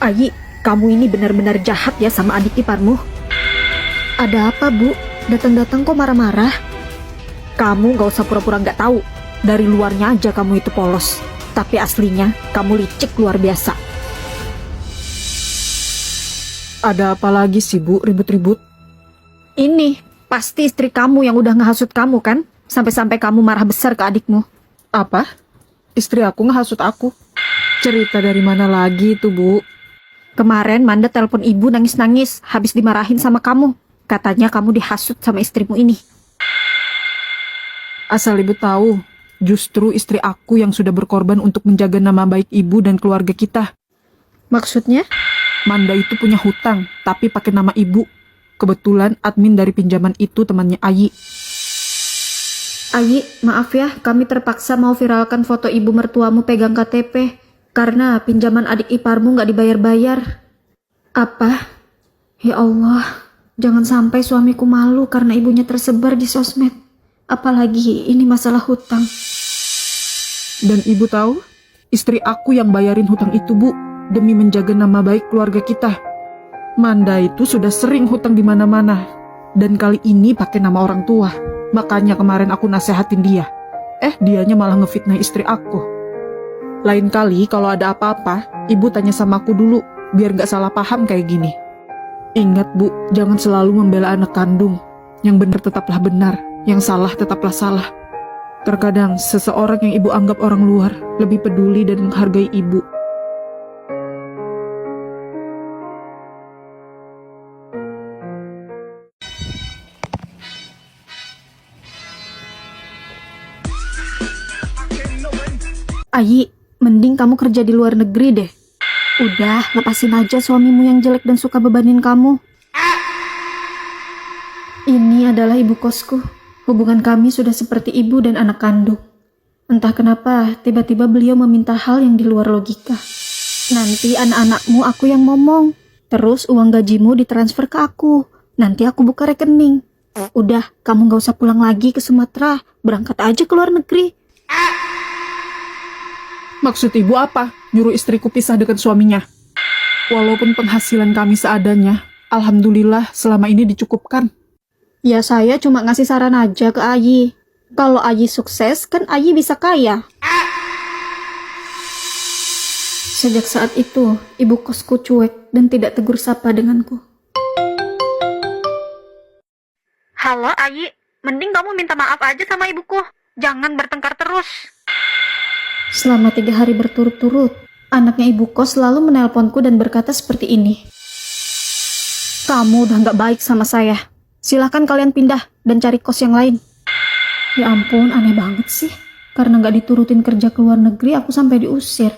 Ayi, kamu ini benar-benar jahat ya sama adik iparmu. Ada apa, Bu? Datang-datang kok marah-marah? Kamu gak usah pura-pura gak tahu. Dari luarnya aja kamu itu polos, tapi aslinya kamu licik luar biasa. Ada apa lagi sih, Bu, ribut-ribut? Ini pasti istri kamu yang udah ngehasut kamu kan? Sampai-sampai kamu marah besar ke adikmu. Apa? Istri aku ngehasut aku? Cerita dari mana lagi itu, Bu? Kemarin Manda telepon ibu nangis-nangis habis dimarahin sama kamu. Katanya kamu dihasut sama istrimu ini. Asal ibu tahu, justru istri aku yang sudah berkorban untuk menjaga nama baik ibu dan keluarga kita. Maksudnya? Manda itu punya hutang, tapi pakai nama ibu. Kebetulan admin dari pinjaman itu temannya Ayi. Ayi, maaf ya, kami terpaksa mau viralkan foto ibu mertuamu pegang KTP. Karena pinjaman adik iparmu gak dibayar-bayar. Apa? Ya Allah, jangan sampai suamiku malu karena ibunya tersebar di sosmed. Apalagi ini masalah hutang. Dan ibu tahu, istri aku yang bayarin hutang itu, Bu, demi menjaga nama baik keluarga kita. Manda itu sudah sering hutang di mana-mana, dan kali ini pakai nama orang tua. Makanya kemarin aku nasehatin dia. Dianya malah ngefitnah istri aku. Lain kali kalau ada apa-apa, ibu tanya sama aku dulu, biar gak salah paham kayak gini. Ingat, Bu, jangan selalu membela anak kandung. Yang benar tetaplah benar, yang salah tetaplah salah. Terkadang seseorang yang ibu anggap orang luar lebih peduli dan menghargai ibu. Ayi, mending kamu kerja di luar negeri deh. Udah, lepasin aja suamimu yang jelek dan suka bebanin kamu. Ini adalah ibu kosku. Hubungan kami sudah seperti ibu dan anak kandung. Entah kenapa, tiba-tiba beliau meminta hal yang di luar logika. Nanti anak-anakmu aku yang ngomong. Terus uang gajimu ditransfer ke aku. Nanti aku buka rekening. Udah, kamu gak usah pulang lagi ke Sumatera. Berangkat aja ke luar negeri. Maksud ibu apa? Nyuruh istriku pisah dengan suaminya? Walaupun penghasilan kami seadanya, alhamdulillah selama ini dicukupkan. Ya saya cuma ngasih saran aja ke Ayi. Kalau Ayi sukses, kan Ayi bisa kaya. Sejak saat itu, ibu kosku cuek dan tidak tegur sapa denganku. Halo Ayi, mending kamu minta maaf aja sama ibuku. Jangan bertengkar terus. Selama 3 hari berturut-turut, anaknya ibu kos selalu menelponku dan berkata seperti ini. Kamu udah gak baik sama saya. Silahkan kalian pindah dan cari kos yang lain. Ya ampun, aneh banget sih. Karena gak diturutin kerja ke luar negeri, aku sampai diusir.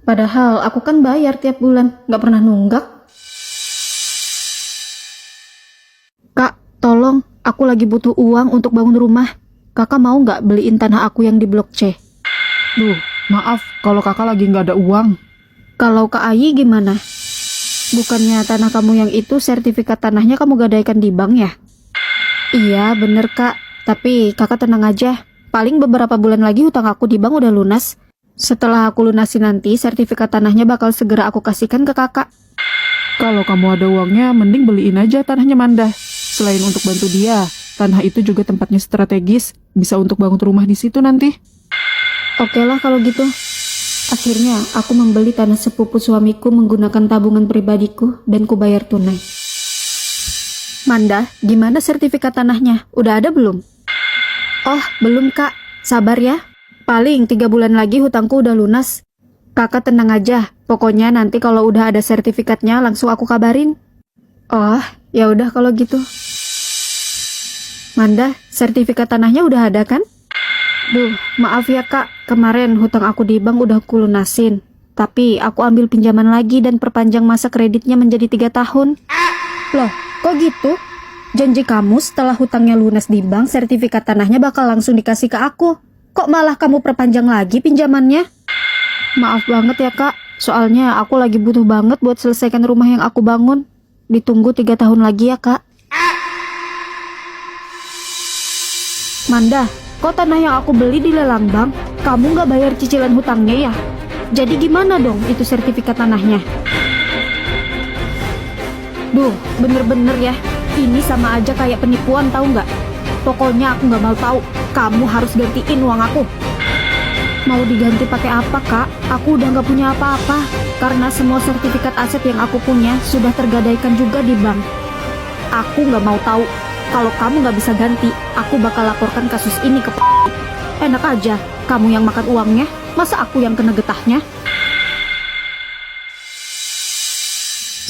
Padahal aku kan bayar tiap bulan, gak pernah nunggak. Kak, tolong, aku lagi butuh uang untuk bangun rumah. Kakak mau gak beliin tanah aku yang di Blok C? Duh, maaf kalau kakak lagi nggak ada uang. Kalau Kak Ayi gimana? Bukannya tanah kamu yang itu sertifikat tanahnya kamu gadaikan di bank ya? Iya bener Kak, tapi kakak tenang aja. Paling beberapa bulan lagi hutang aku di bank udah lunas. Setelah aku lunasi nanti, sertifikat tanahnya bakal segera aku kasihkan ke kakak. Kalau kamu ada uangnya, mending beliin aja tanahnya Manda. Selain untuk bantu dia, tanah itu juga tempatnya strategis. Bisa untuk bangun rumah di situ nanti. Oke lah kalau gitu. Akhirnya aku membeli tanah sepupu suamiku menggunakan tabungan pribadiku dan kubayar tunai. Manda, gimana sertifikat tanahnya? Udah ada belum? Oh, belum Kak. Sabar ya. Paling 3 bulan lagi hutangku udah lunas. Kakak tenang aja. Pokoknya nanti kalau udah ada sertifikatnya langsung aku kabarin. Oh, ya udah kalau gitu. Manda, sertifikat tanahnya udah ada kan? Duh, maaf ya Kak, kemarin hutang aku di bank udah aku lunasin. Tapi aku ambil pinjaman lagi dan perpanjang masa kreditnya menjadi 3 tahun. Loh, kok gitu? Janji kamu setelah hutangnya lunas di bank, sertifikat tanahnya bakal langsung dikasih ke aku. Kok malah kamu perpanjang lagi pinjamannya? Maaf banget ya Kak, soalnya aku lagi butuh banget buat selesaikan rumah yang aku bangun. Ditunggu 3 tahun lagi ya Kak. Manda, kok tanah yang aku beli di lelang bank, kamu nggak bayar cicilan hutangnya ya? Jadi gimana dong itu sertifikat tanahnya? Duh, bener-bener ya. Ini sama aja kayak penipuan, tahu nggak? Pokoknya aku nggak mau tahu. Kamu harus gantiin uang aku. Mau diganti pakai apa, Kak? Aku udah nggak punya apa-apa. Karena semua sertifikat aset yang aku punya sudah tergadaikan juga di bank. Aku nggak mau tahu. Kalau kamu nggak bisa ganti, aku bakal laporkan kasus ini ke Enak aja, kamu yang makan uangnya, masa aku yang kena getahnya?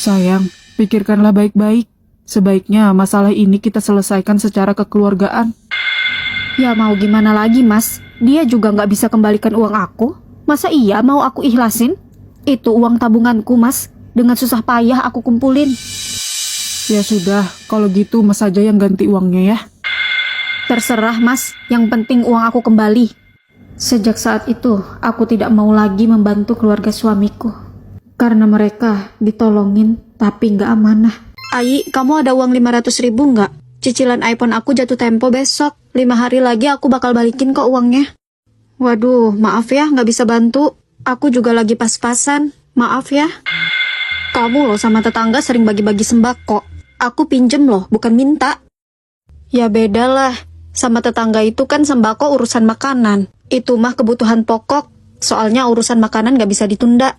Sayang, pikirkanlah baik-baik. Sebaiknya masalah ini kita selesaikan secara kekeluargaan. Ya mau gimana lagi, Mas? Dia juga nggak bisa kembalikan uang aku. Masa iya mau aku ikhlasin? Itu uang tabunganku, Mas. Dengan susah payah aku kumpulin. Ya sudah, kalau gitu Mas saja yang ganti uangnya ya. Terserah, Mas. Yang penting uang aku kembali. Sejak saat itu, aku tidak mau lagi membantu keluarga suamiku. Karena mereka ditolongin, tapi nggak amanah. Ai, kamu ada uang 500.000 nggak? Cicilan iPhone aku jatuh tempo besok. 5 hari lagi aku bakal balikin kok uangnya. Waduh, maaf ya nggak bisa bantu. Aku juga lagi pas-pasan. Maaf ya. Kamu loh sama tetangga sering bagi-bagi sembako. Aku pinjem loh, bukan minta. Ya beda lah. Sama tetangga itu kan sembako urusan makanan. Itu mah kebutuhan pokok. Soalnya urusan makanan nggak bisa ditunda.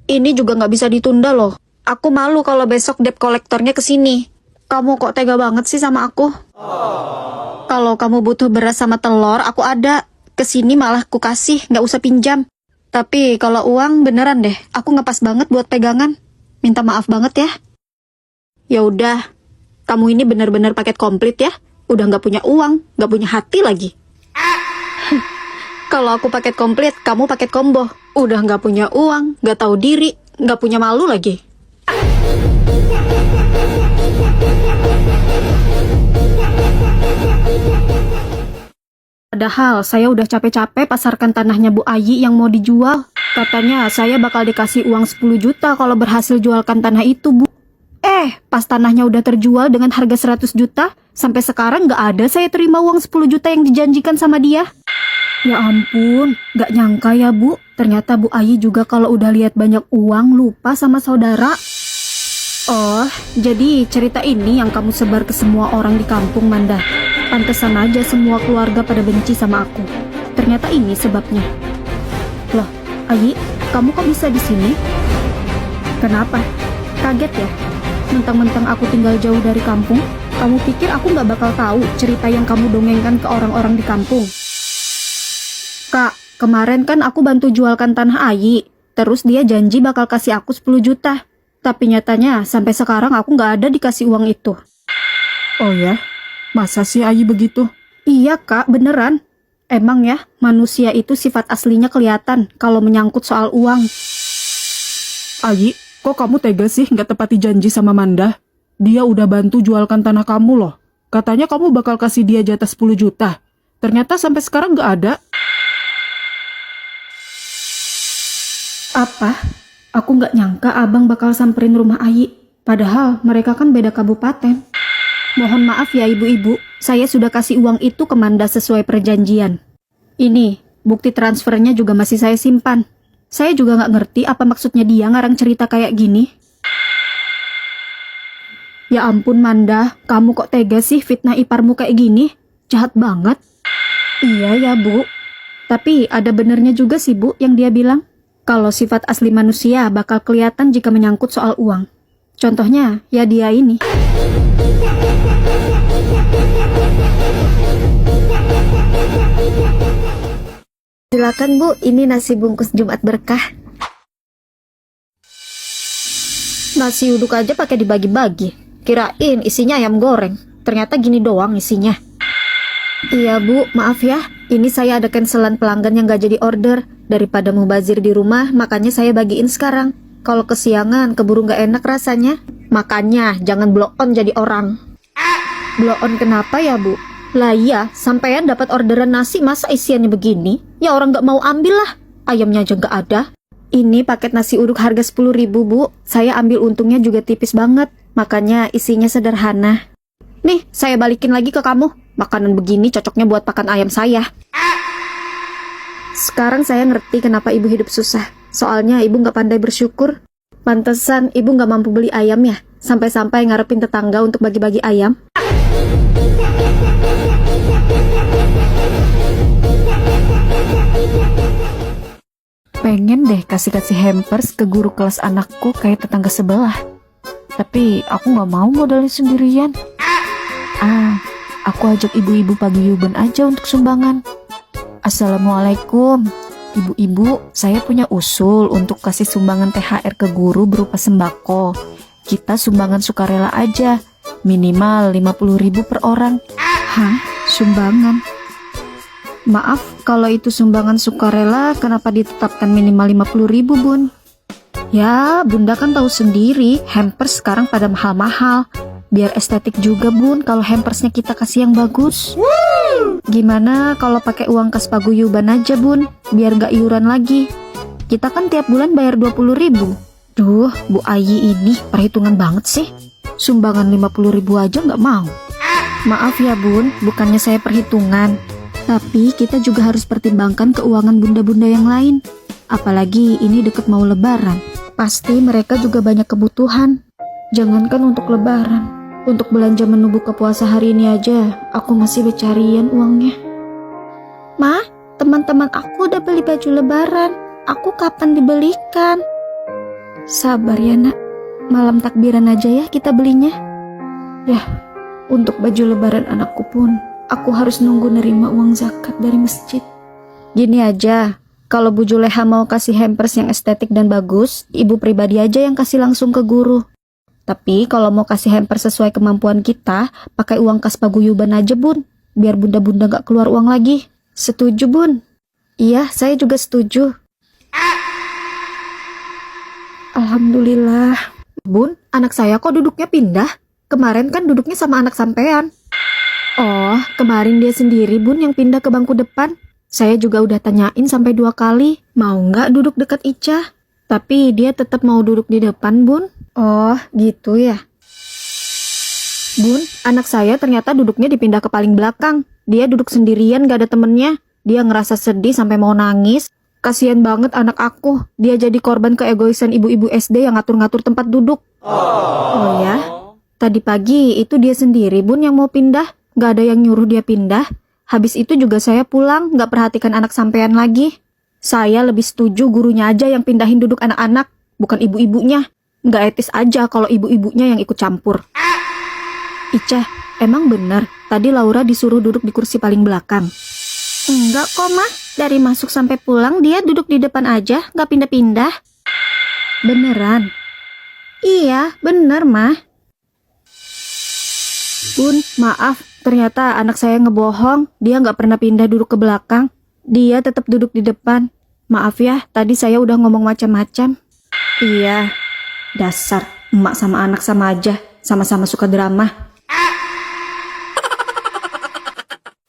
Ini juga nggak bisa ditunda loh. Aku malu kalau besok debt kolektornya kesini. Kamu kok tega banget sih sama aku? Kalau kamu butuh beras sama telur, aku ada. Kesini malah ku kasih, nggak usah pinjam. Tapi kalau uang beneran deh, aku ngepas banget buat pegangan. Minta maaf banget ya. Ya udah, kamu ini bener-bener paket komplit ya. Udah nggak punya uang, nggak punya hati lagi. Kalau aku paket komplit, kamu paket combo. Udah nggak punya uang, nggak tahu diri, nggak punya malu lagi. Padahal saya udah capek-capek pasarkan tanahnya Bu Ayi yang mau dijual. Katanya saya bakal dikasih uang 10 juta kalau berhasil jualkan tanah itu, Bu. Pas tanahnya udah terjual dengan harga 100 juta, sampai sekarang nggak ada saya terima uang 10 juta yang dijanjikan sama dia. Ya ampun, nggak nyangka ya Bu. Ternyata Bu Ayi juga kalau udah lihat banyak uang lupa sama saudara. Oh, jadi cerita ini yang kamu sebar ke semua orang di kampung, Manda. Pantesan aja semua keluarga pada benci sama aku. Ternyata ini sebabnya. Loh, Ayi, kamu kok bisa di sini? Kenapa? Kaget ya? Mentang-mentang aku tinggal jauh dari kampung, kamu pikir aku nggak bakal tahu cerita yang kamu dongengkan ke orang-orang di kampung? Kak, kemarin kan aku bantu jualkan tanah Ayi. Terus dia janji bakal kasih aku 10 juta. Tapi nyatanya sampai sekarang aku nggak ada dikasih uang itu. Oh ya? Masa sih Ayi begitu? Iya Kak, beneran. Emang ya, manusia itu sifat aslinya kelihatan kalau menyangkut soal uang. Ayi, kok kamu tega sih nggak tepati janji sama Manda? Dia udah bantu jualkan tanah kamu loh. Katanya kamu bakal kasih dia jatah 10 juta. Ternyata sampai sekarang nggak ada. Apa? Aku nggak nyangka abang bakal samperin rumah Ayi. Padahal mereka kan beda kabupaten. Mohon maaf ya ibu-ibu, saya sudah kasih uang itu ke Manda sesuai perjanjian. Ini, bukti transfernya juga masih saya simpan. Saya juga nggak ngerti apa maksudnya dia ngarang cerita kayak gini. Ya ampun Manda, kamu kok tega sih fitnah iparmu kayak gini? Jahat banget. Iya ya Bu. Tapi ada benernya juga sih Bu yang dia bilang. Kalau sifat asli manusia bakal kelihatan jika menyangkut soal uang. Contohnya, ya dia ini. Silakan Bu, ini nasi bungkus Jumat berkah. Nasi uduk aja pakai dibagi-bagi. Kirain isinya ayam goreng. Ternyata gini doang isinya. Iya Bu, maaf ya. Ini saya ada cancelan pelanggan yang gak jadi order. Daripada mubazir di rumah, makanya saya bagiin sekarang. Kalau kesiangan, keburu gak enak rasanya. Makanya, jangan blow on jadi orang. Blow on kenapa ya Bu? Lah iya, sampean dapat orderan nasi masa isiannya begini? Ya orang gak mau ambil lah. Ayamnya aja gak ada. Ini paket nasi uduk harga 10.000 Bu. Saya ambil untungnya juga tipis banget. Makanya isinya sederhana. Nih, saya balikin lagi ke kamu. Makanan begini cocoknya buat pakan ayam saya. Sekarang saya ngerti kenapa ibu hidup susah. Soalnya ibu gak pandai bersyukur. Pantesan ibu nggak mampu beli ayam ya? Sampai-sampai ngarepin tetangga untuk bagi-bagi ayam. Pengen deh kasih-kasih hampers ke guru kelas anakku kayak tetangga sebelah. Tapi aku nggak mau modalin sendirian. Aku ajak ibu-ibu paguyuban aja untuk sumbangan. Assalamualaikum. Ibu-ibu, saya punya usul untuk kasih sumbangan THR ke guru berupa sembako. Kita sumbangan sukarela aja, minimal 50.000 per orang. Hah? Sumbangan? Maaf, kalau itu sumbangan sukarela, kenapa ditetapkan minimal 50.000, Bun? Ya, Bunda kan tahu sendiri, hampers sekarang pada mahal-mahal. Biar estetik juga, Bun, kalau hampersnya kita kasih yang bagus. Gimana kalau pakai uang kas paguyuban aja, Bun? Biar gak iuran lagi. Kita kan tiap bulan bayar 20.000. Duh, Bu Ayi ini perhitungan banget sih. Sumbangan 50.000 aja gak mau. Maaf ya, Bun, bukannya saya perhitungan. Tapi kita juga harus pertimbangkan keuangan bunda-bunda yang lain. Apalagi ini deket mau lebaran. Pasti mereka juga banyak kebutuhan. Jangankan untuk lebaran, untuk belanja menu buka puasa hari ini aja, aku masih becarian uangnya. Ma, teman-teman aku udah beli baju lebaran. Aku kapan dibelikan? Sabar ya nak, malam takbiran aja ya kita belinya. Yah, untuk baju lebaran anakku pun, aku harus nunggu nerima uang zakat dari masjid. Gini aja, kalau Bu Juleha mau kasih hampers yang estetik dan bagus, ibu pribadi aja yang kasih langsung ke guru. Tapi kalau mau kasih hampers sesuai kemampuan kita, pakai uang kas paguyuban aja, Bun. Biar bunda-bunda gak keluar uang lagi. Setuju, Bun? Iya, saya juga setuju. Alhamdulillah. Bun, anak saya kok duduknya pindah? Kemarin kan duduknya sama anak sampean. Oh, kemarin dia sendiri, Bun, yang pindah ke bangku depan. Saya juga udah tanyain sampai 2 kali, mau nggak duduk dekat Ica? Tapi dia tetap mau duduk di depan, Bun. Oh, gitu ya. Bun, anak saya ternyata duduknya dipindah ke paling belakang. Dia duduk sendirian, gak ada temennya. Dia ngerasa sedih sampai mau nangis. Kasian banget anak aku. Dia jadi korban keegoisan ibu-ibu SD yang ngatur-ngatur tempat duduk. Oh ya? Tadi pagi itu dia sendiri, Bun, yang mau pindah. Gak ada yang nyuruh dia pindah. Habis itu juga saya pulang, gak perhatikan anak sampean lagi. Saya lebih setuju gurunya aja yang pindahin duduk anak-anak, bukan ibu-ibunya. Gak etis aja kalau ibu-ibunya yang ikut campur. Ica, emang bener tadi Laura disuruh duduk di kursi paling belakang? Enggak kok, Mah. Dari masuk sampai pulang dia duduk di depan aja, gak pindah-pindah. Beneran? Iya, bener, Mah. Bun, maaf. Ternyata anak saya ngebohong. Dia gak pernah pindah duduk ke belakang. Dia tetap duduk di depan. Maaf ya, tadi saya udah ngomong macam-macam. Iya. Dasar, emak sama anak sama aja, sama-sama suka drama.